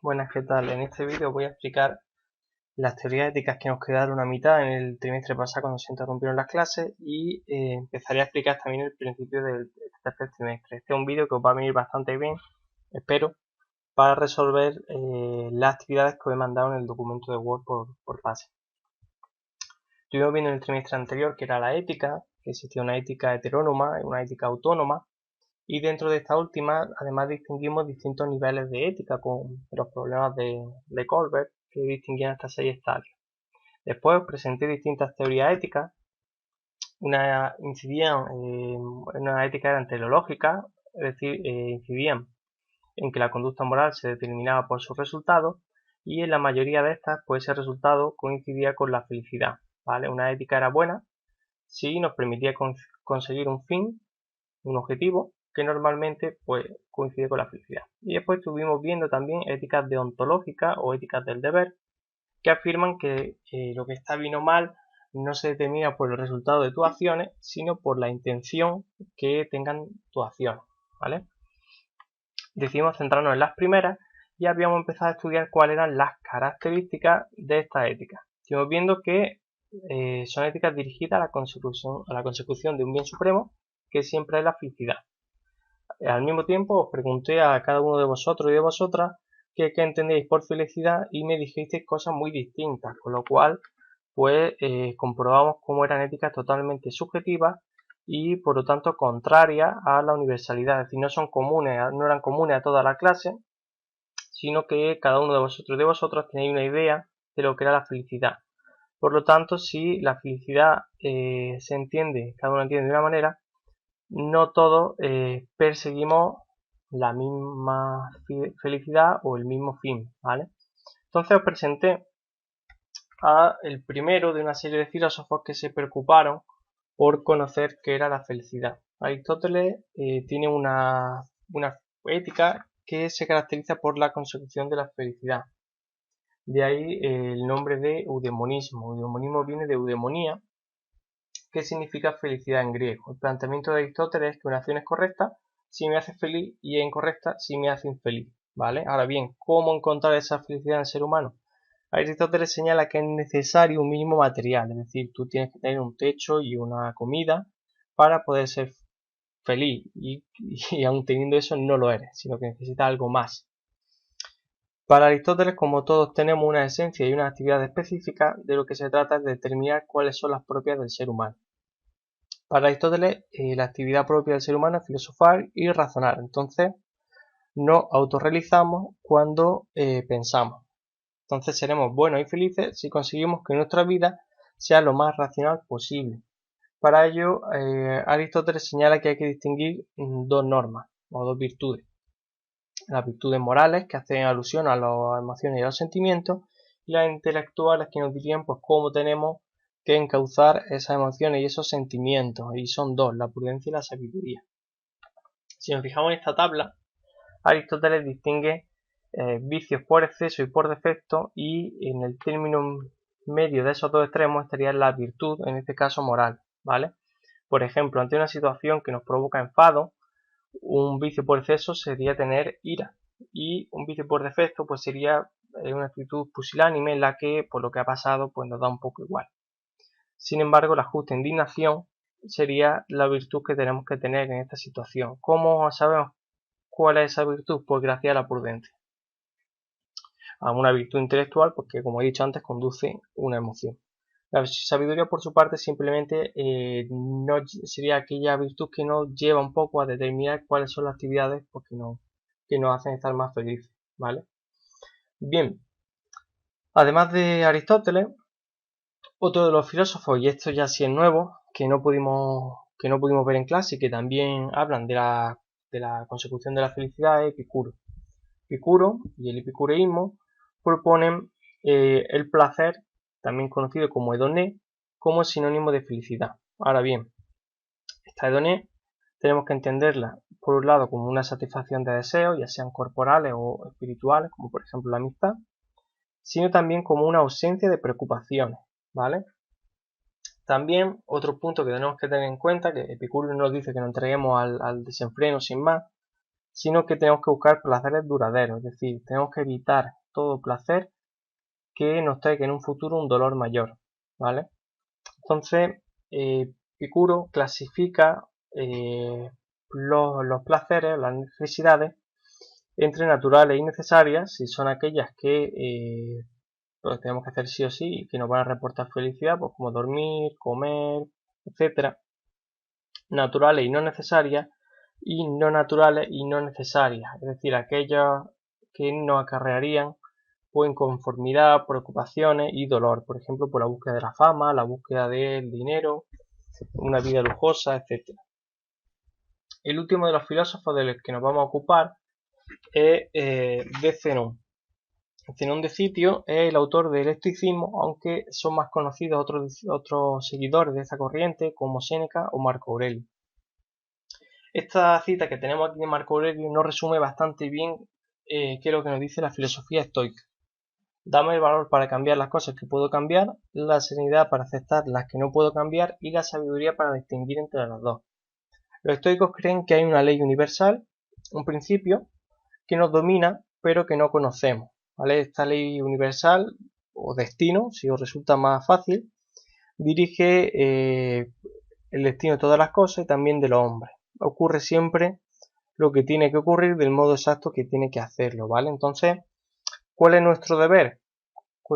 Buenas, ¿qué tal? En este vídeo voy a explicar las teorías éticas que nos quedaron a mitad en el trimestre pasado cuando se interrumpieron las clases y empezaré a explicar también el principio del tercer trimestre. Este es un vídeo que os va a venir bastante bien, espero, para resolver las actividades que os he mandado en el documento de Word por fase. Estuvimos viendo en el trimestre anterior que era la ética, que existía una ética heterónoma y una ética autónoma. Y dentro de esta última, además distinguimos distintos niveles de ética con los problemas de Colbert, que distinguían hasta 6 estadios. Después os presenté distintas teorías éticas. Una incidían en una ética eran teleológicas, es decir, incidían en que la conducta moral se determinaba por sus resultados, y en la mayoría de estas, pues ese resultado coincidía con la felicidad. ¿Vale? Una ética era buena si nos permitía conseguir un fin, un objetivo, que normalmente pues coincide con la felicidad. Y después estuvimos viendo también éticas deontológicas o éticas del deber, que afirman que lo que está bien o mal no se determina por el resultado de tus acciones, sino por la intención que tengan tus acciones, ¿vale? Decidimos centrarnos en las primeras y habíamos empezado a estudiar cuáles eran las características de esta ética. Estuvimos viendo que son éticas dirigidas a la consecución de un bien supremo, que siempre es la felicidad. Al mismo tiempo os pregunté a cada uno de vosotros y de vosotras qué entendéis por felicidad y me dijisteis cosas muy distintas, con lo cual pues comprobamos cómo eran éticas totalmente subjetivas y por lo tanto contrarias a la universalidad, es decir, no eran comunes a toda la clase, sino que cada uno de vosotros y de vosotras tenéis una idea de lo que era la felicidad. Por lo tanto, si la felicidad se entiende, cada uno entiende de una manera, no todos perseguimos la misma felicidad o el mismo fin, ¿vale? Entonces os presenté a el primero de una serie de filósofos que se preocuparon por conocer qué era la felicidad. Aristóteles tiene una ética que se caracteriza por la consecución de la felicidad. De ahí el nombre de eudemonismo. Eudemonismo viene de eudemonía, que significa felicidad en griego. El planteamiento de Aristóteles es que una acción es correcta si me hace feliz y es incorrecta si me hace infeliz, ¿vale? Ahora bien, ¿cómo encontrar esa felicidad en el ser humano? Aristóteles señala que es necesario un mínimo material, es decir, tú tienes que tener un techo y una comida para poder ser feliz y aun teniendo eso no lo eres, sino que necesitas algo más. Para Aristóteles, como todos tenemos una esencia y una actividad específica, de lo que se trata es de determinar cuáles son las propias del ser humano. Para Aristóteles, la actividad propia del ser humano es filosofar y razonar. Entonces, nos autorrealizamos cuando pensamos. Entonces, seremos buenos y felices si conseguimos que nuestra vida sea lo más racional posible. Para ello, Aristóteles señala que hay que distinguir dos normas o dos virtudes. Las virtudes morales, que hacen alusión a las emociones y a los sentimientos, y las intelectuales, que nos dirían pues cómo tenemos que encauzar esas emociones y esos sentimientos, y son dos, la prudencia y la sabiduría. Si nos fijamos en esta tabla, Aristóteles distingue vicios por exceso y por defecto, y en el término medio de esos dos extremos estaría la virtud, en este caso moral, ¿vale? Por ejemplo, ante una situación que nos provoca enfado, un vicio por exceso sería tener ira, y un vicio por defecto pues sería una actitud pusilánime en la que por lo que ha pasado pues nos da un poco igual. Sin embargo, la justa indignación sería la virtud que tenemos que tener en esta situación. ¿Cómo sabemos cuál es esa virtud? Pues gracias a la prudencia, a una virtud intelectual porque, como he dicho antes, conduce una emoción. La sabiduría, por su parte, simplemente no sería aquella virtud que nos lleva un poco a determinar cuáles son las actividades pues, que nos hacen estar más felices, ¿vale? Bien, además de Aristóteles, otro de los filósofos, y esto ya sí es nuevo, que no pudimos ver en clase y que también hablan de la consecución de la felicidad, es Epicuro. Epicuro y el epicureísmo proponen el placer, también conocido como hedoné, como sinónimo de felicidad. Ahora bien, esta hedoné tenemos que entenderla por un lado como una satisfacción de deseos, ya sean corporales o espirituales, como por ejemplo la amistad, sino también como una ausencia de preocupaciones, ¿vale? También otro punto que tenemos que tener en cuenta, que Epicuro nos dice que nos entreguemos al desenfreno sin más, sino que tenemos que buscar placeres duraderos, es decir, tenemos que evitar todo placer que nos traiga en un futuro un dolor mayor, ¿vale? Entonces, Epicuro clasifica los placeres, las necesidades, entre naturales y necesarias, si son aquellas que pues tenemos que hacer sí o sí y que nos van a reportar felicidad, pues como dormir, comer, etcétera. Naturales y no necesarias, y no naturales y no necesarias, es decir, aquellas que nos acarrearían pues inconformidad, preocupaciones y dolor, por ejemplo, por la búsqueda de la fama, la búsqueda del dinero, una vida lujosa, etcétera. El último de los filósofos de los que nos vamos a ocupar es de Zenón. Zenón de Citio es el autor del estoicismo, aunque son más conocidos otros seguidores de esta corriente como Séneca o Marco Aurelio. Esta cita que tenemos aquí de Marco Aurelio nos resume bastante bien qué es lo que nos dice la filosofía estoica. Dame el valor para cambiar las cosas que puedo cambiar, la serenidad para aceptar las que no puedo cambiar y la sabiduría para distinguir entre las dos. Los estoicos creen que hay una ley universal, un principio, que nos domina pero que no conocemos. ¿Vale? Esta ley universal o destino, si os resulta más fácil, dirige el destino de todas las cosas y también de los hombres. Ocurre siempre lo que tiene que ocurrir del modo exacto que tiene que hacerlo, ¿vale? Entonces, ¿cuál es nuestro deber?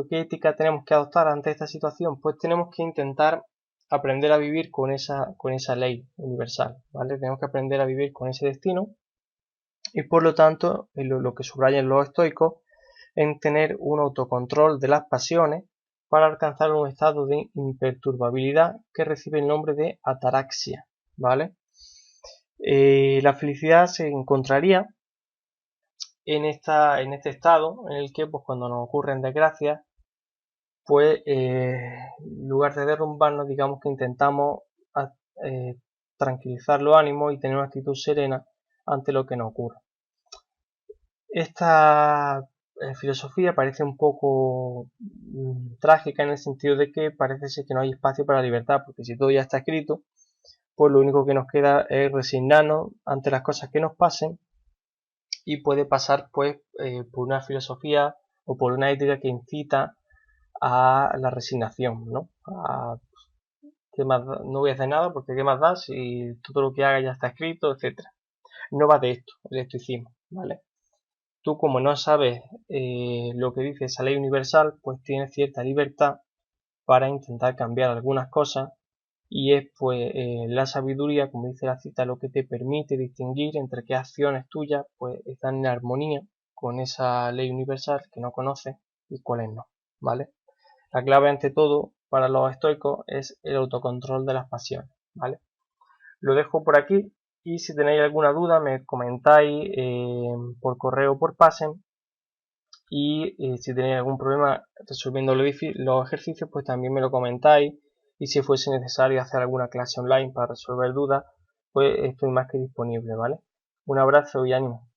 ¿Qué ética tenemos que adoptar ante esta situación? Pues tenemos que intentar aprender a vivir con esa ley universal, ¿vale? Tenemos que aprender a vivir con ese destino y por lo tanto, lo que subrayan los estoicos en tener un autocontrol de las pasiones para alcanzar un estado de imperturbabilidad que recibe el nombre de ataraxia, ¿vale? La felicidad se encontraría en este estado en el que pues, cuando nos ocurren desgracias, pues en lugar de derrumbarnos, digamos que intentamos eh, tranquilizar los ánimos y tener una actitud serena ante lo que nos ocurre. Esta filosofía parece un poco trágica en el sentido de que parece ser que no hay espacio para la libertad, porque si todo ya está escrito, pues lo único que nos queda es resignarnos ante las cosas que nos pasen y puede pasar pues por una filosofía o por una ética que incita a la resignación, ¿no? ¿Qué más da? No voy a hacer nada porque qué más da si todo lo que haga ya está escrito, etcétera. No va de esto, el estoicismo, ¿vale? Tú como no sabes lo que dice esa ley universal, pues tienes cierta libertad para intentar cambiar algunas cosas y es pues la sabiduría, como dice la cita, lo que te permite distinguir entre qué acciones tuyas pues están en armonía con esa ley universal que no conoces y cuáles no, ¿vale? La clave ante todo para los estoicos es el autocontrol de las pasiones, ¿vale? Lo dejo por aquí y si tenéis alguna duda me comentáis por correo o por Pasen y si tenéis algún problema resolviendo los ejercicios pues también me lo comentáis y si fuese necesario hacer alguna clase online para resolver dudas pues estoy más que disponible, ¿vale? Un abrazo y ánimo.